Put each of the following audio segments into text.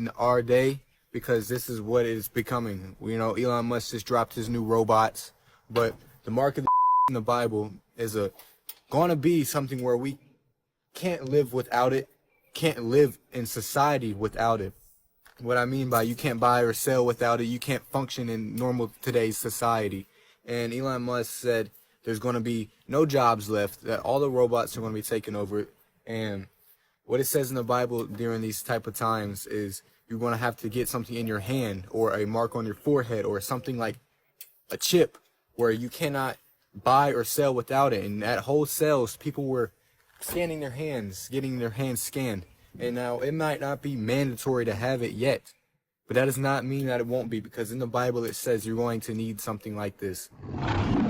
in our day, because this is what it's becoming. You know, Elon Musk just dropped his new robots, but the mark of the in the Bible is going to be something where we can't live without it, can't live in society without it. What I mean by you can't buy or sell without it, you can't function in normal today's society. And Elon Musk said there's going to be no jobs left, that all the robots are going to be taken over. And what it says in the Bible during these type of times is you're going to have to get something in your hand or a mark on your forehead or something like a chip where you cannot buy or sell without it. And at wholesales, people were scanning their hands, getting their hands scanned. And now it might not be mandatory to have it yet, but that does not mean that it won't be, because in the Bible it says you're going to need something like this.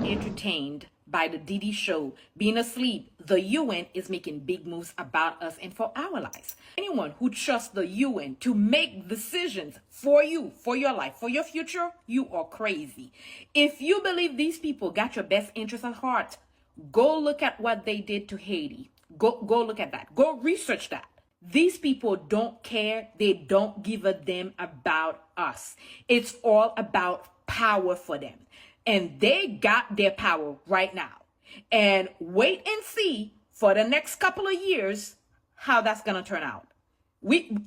Entertained by the Diddy show, being asleep, the UN is making big moves about us and for our lives. Anyone who trusts the UN to make decisions for you, for your life, for your future, you are crazy. If you believe these people got your best interests at heart, go look at what they did to Haiti. Go look at that. Go research that. These people don't care. They don't give a damn about us. It's all about power for them. And they got their power right now. And wait and see for the next couple of years how that's going to turn out.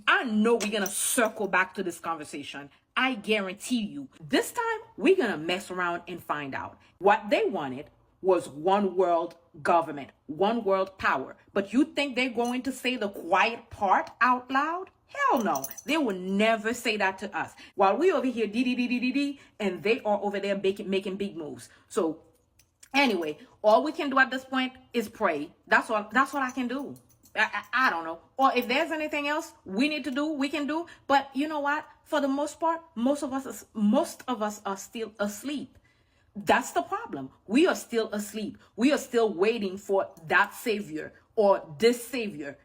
I know we're going to circle back to this conversation. I guarantee you. This time, we're going to mess around and find out. What they wanted was one world government, one world power. But you think they're going to say the quiet part out loud? Hell no. They will never say that to us. While we over here, and they are over there making big moves. So anyway, all we can do at this point is pray. That's what I can do. I don't know. Or if there's anything else we need to do, we can do. But you know what? For the most part, most of us are still asleep. That's the problem. We are still asleep. We are still waiting for that savior or this savior.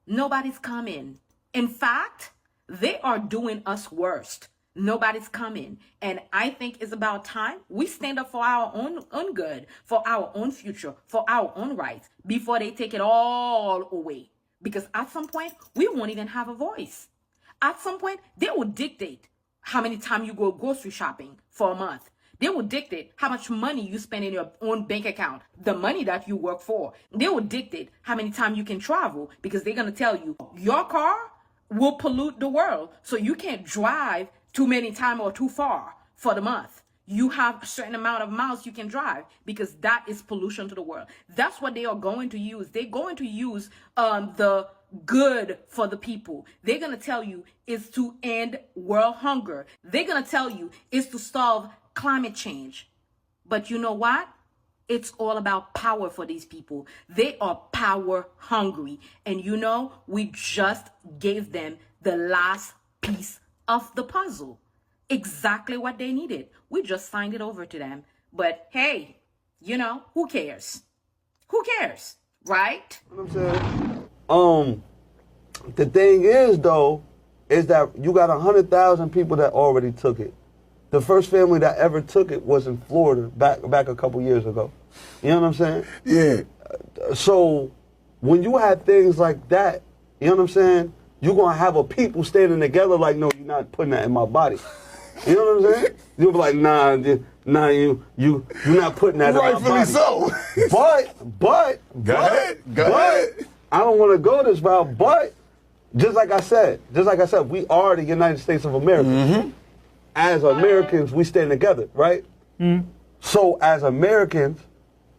Nobody's coming. In fact, they are doing us worse. Nobody's coming. And I think it's about time we stand up for our own good, for our own future, for our own rights before they take it all away. Because at some point, we won't even have a voice. At some point, they will dictate how many times you go grocery shopping for a month. They will dictate how much money you spend in your own bank account, the money that you work for. They will dictate how many times you can travel, because they're going to tell you your car will pollute the world. So you can't drive too many times or too far for the month. You have a certain amount of miles you can drive, because that is pollution to the world. That's what they are going to use. They're going to use the good for the people. They're going to tell you is to end world hunger. They're going to tell you is to solve climate change. But you know what? It's all about power for these people. They are power hungry. And you know, we just gave them the last piece of the puzzle. Exactly what they needed. We just signed it over to them. But hey, you know, who cares? Who cares? Right? You know what I'm saying? The thing is, though, is that you got 100,000 people that already took it. The first family that ever took it was in Florida back a couple years ago. You know what I'm saying? Yeah. So when you have things like that, you know what I'm saying? You're going to have a people standing together like, no, you're not putting that in my body. You know what I'm saying? You'll be like, nah, you're not putting that in my body. Rightfully so. But, Go ahead. I don't want to go this route, but just like I said, we are the United States of America. Mm-hmm. As Americans, we stand together, right? Mm. So as Americans,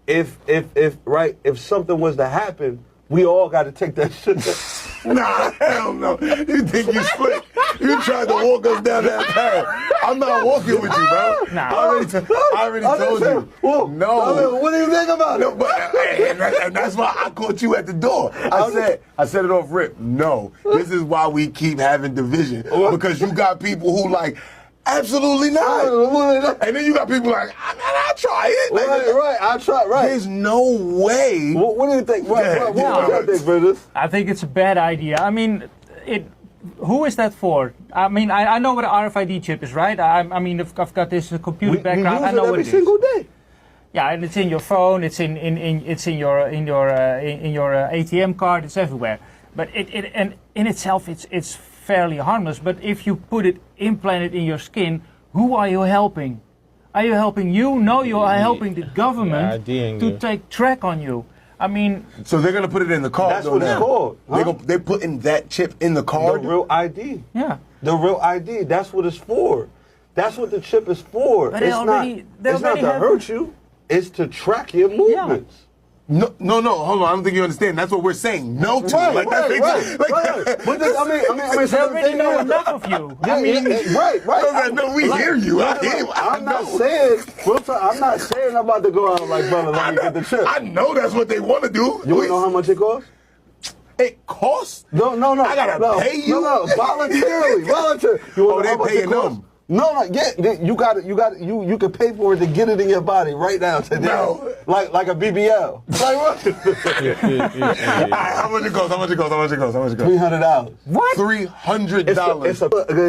if something was to happen, we all got to take that shit. Nah, hell no. You think you slick? You tried to walk us down that path. I'm not walking with you, bro. Nah. I already told you. Well, No. what do you think about No, it? but and that's why I caught you at the door. I said it off rip. No, this is why we keep having division, because you got people who like, absolutely not. And then you got people like, I'll try it. Like, I'll try, right. There's no way. What do you think? What do you think, brothers? I think it's a bad idea. I mean, who is that for? I mean, I know what an RFID chip is, right? I mean, I've got this computer background. I know what it is. Every single day. Yeah, and it's in your phone. It's in your ATM card. It's everywhere. But it in itself, it's fairly harmless. But if you put it implanted in your skin, who are you helping? Are you helping you? No, you are helping the government to take track on you. I mean, So they're gonna put it in the card. That's though what it's now. called. Huh? They're putting that chip in the card. The real ID. yeah. The real ID. That's what it's for. That's what the chip is for. But they it's already- they it's not already to have- hurt you. It's to track your movements. No, hold on. I don't think you understand. That's what we're saying. No to. Like, that's exactly- like- But this, I mean, They so the already thing know is- enough of you. Yeah, I mean, right. No, we hear you. I hear you. I I'm not know. saying. I'm not saying I'm about to go out like, brother, let me get the chip. I know that's what they want to do. You wanna know how much it costs? it costs? No. I gotta pay you? No, voluntarily. Voluntarily. You Oh, wanna know they how much it paying costs? them. No, yeah, you can pay for it to get it in your body right now today. No. Like a BBL. Like what? All right, how much it goes? $300. what? $300. It's a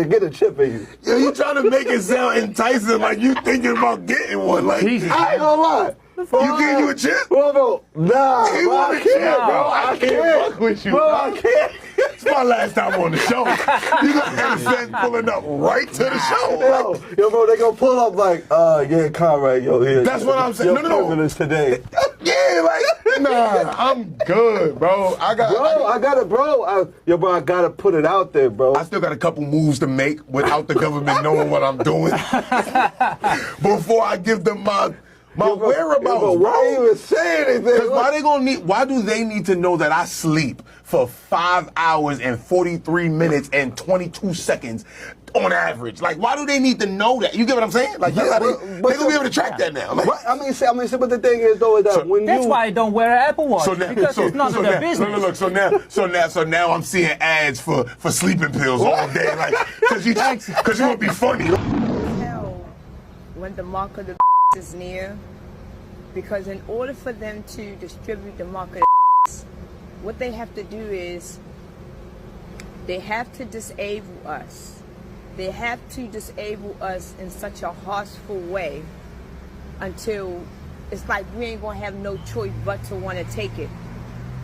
get a chip in you. Yo, you trying to make it sound enticing like you thinking about getting one. Like, Jesus. I ain't gonna lie. you give you a chip? Bro, nah, He bro, want I a can't, chip, bro. I can't fuck with you. Bro, I can't. It's my last time on the show. You gonna have Seth pulling up right to the show. Yo, bro, they gonna pull up like, yeah, Conrad, yo, here. That's what I'm saying. Your No. privilege today. Yeah, like, nah, I'm good, bro. I gotta put it out there, bro. I still got a couple moves to make without the government knowing what I'm doing before I give them my whereabouts. Yo, bro, why even say anything? Because why do they need to know that I sleep for 5 hours and 43 minutes and 22 seconds on average? Like, why do they need to know that? You get what I'm saying? Like, Yeah, they but gonna be able to track that now. Like, Right, I mean, but the thing is though is that So- when That's you why I don't wear an Apple Watch, because it's none of their business. Look, so now I'm seeing ads for sleeping pills all day, like, cause you want to be funny. Tell when the mark of the is near, because in order for them to distribute the mark of the what they have to do is they have to disable us. They have to disable us in such a harshful way until it's like we ain't gonna have no choice but to want to take it.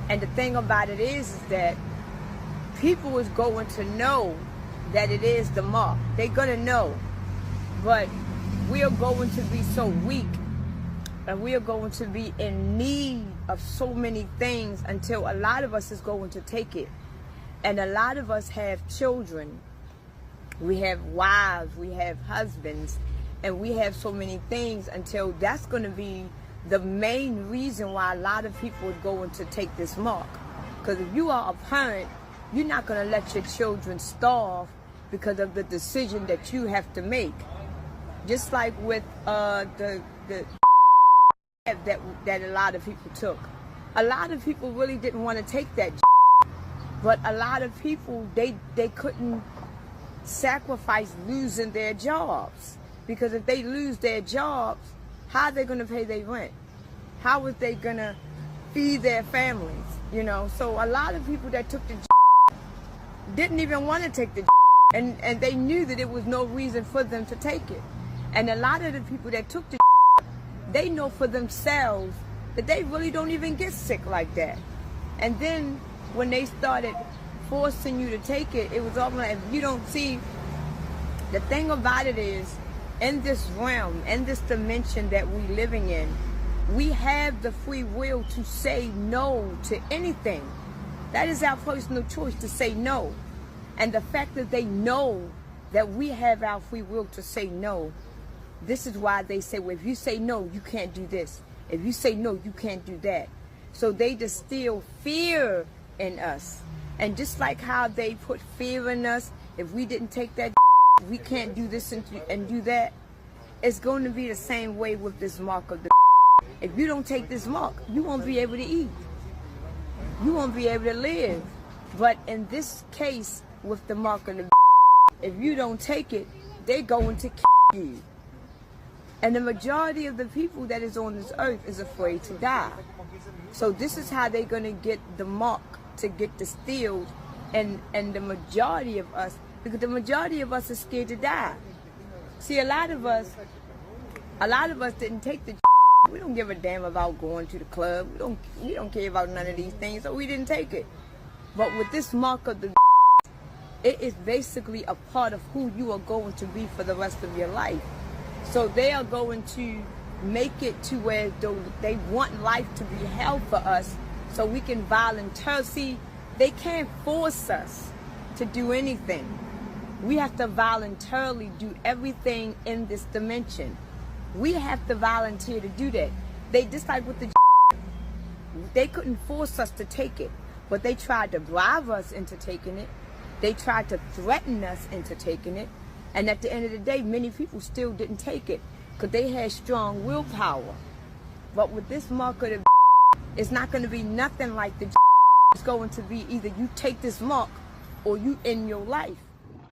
And the thing about it is that people is going to know that it is the mark. They're gonna know. But we are going to be so weak and we are going to be in need of so many things until a lot of us is going to take it. And a lot of us have children. We have wives, we have husbands, and we have so many things until that's going to be the main reason why a lot of people are going to take this mark. Because if you are a parent, you're not going to let your children starve because of the decision that you have to make. Just like with the that a lot of people took. A lot of people really didn't want to take that, but a lot of people they couldn't sacrifice losing their jobs, because if they lose their jobs, how are they going to pay their rent? How is they going to feed their families? You know, so a lot of people that took the didn't even want to take the and they knew that it was no reason for them to take it. And a lot of the people that took the they know for themselves that they really don't even get sick like that. And then when they started forcing you to take it, it was almost like, if you don't see, the thing about it is, in this realm, in this dimension that we're living in, we have the free will to say no to anything. That is our personal choice, to say no. And the fact that they know that we have our free will to say no, this is why they say, well, if you say no, you can't do this. If you say no, you can't do that. So they distill fear in us. And just like how they put fear in us, if we didn't take that, we can't do this and do that, it's going to be the same way with this mark of the. If you don't take this mark, you won't be able to eat. You won't be able to live. But in this case, with the mark of the, if you don't take it, they're going to kill you. And the majority of the people that is on this earth is afraid to die. So this is how they're going to get the mark to get distilled. And the majority of us, because the majority of us is scared to die. See, a lot of us didn't take the. We don't give a damn about going to the club. We don't care about none of these things, so we didn't take it. But with this mark of the, it is basically a part of who you are going to be for the rest of your life. So they are going to make it to where they want life to be held for us so we can volunteer. See, they can't force us to do anything. We have to voluntarily do everything in this dimension. We have to volunteer to do that. They just like with the they couldn't force us to take it, but they tried to bribe us into taking it. They tried to threaten us into taking it. And at the end of the day, many people still didn't take it because they had strong willpower. But with this mark of the it's not going to be nothing like the it's going to be either you take this mark or you end your life.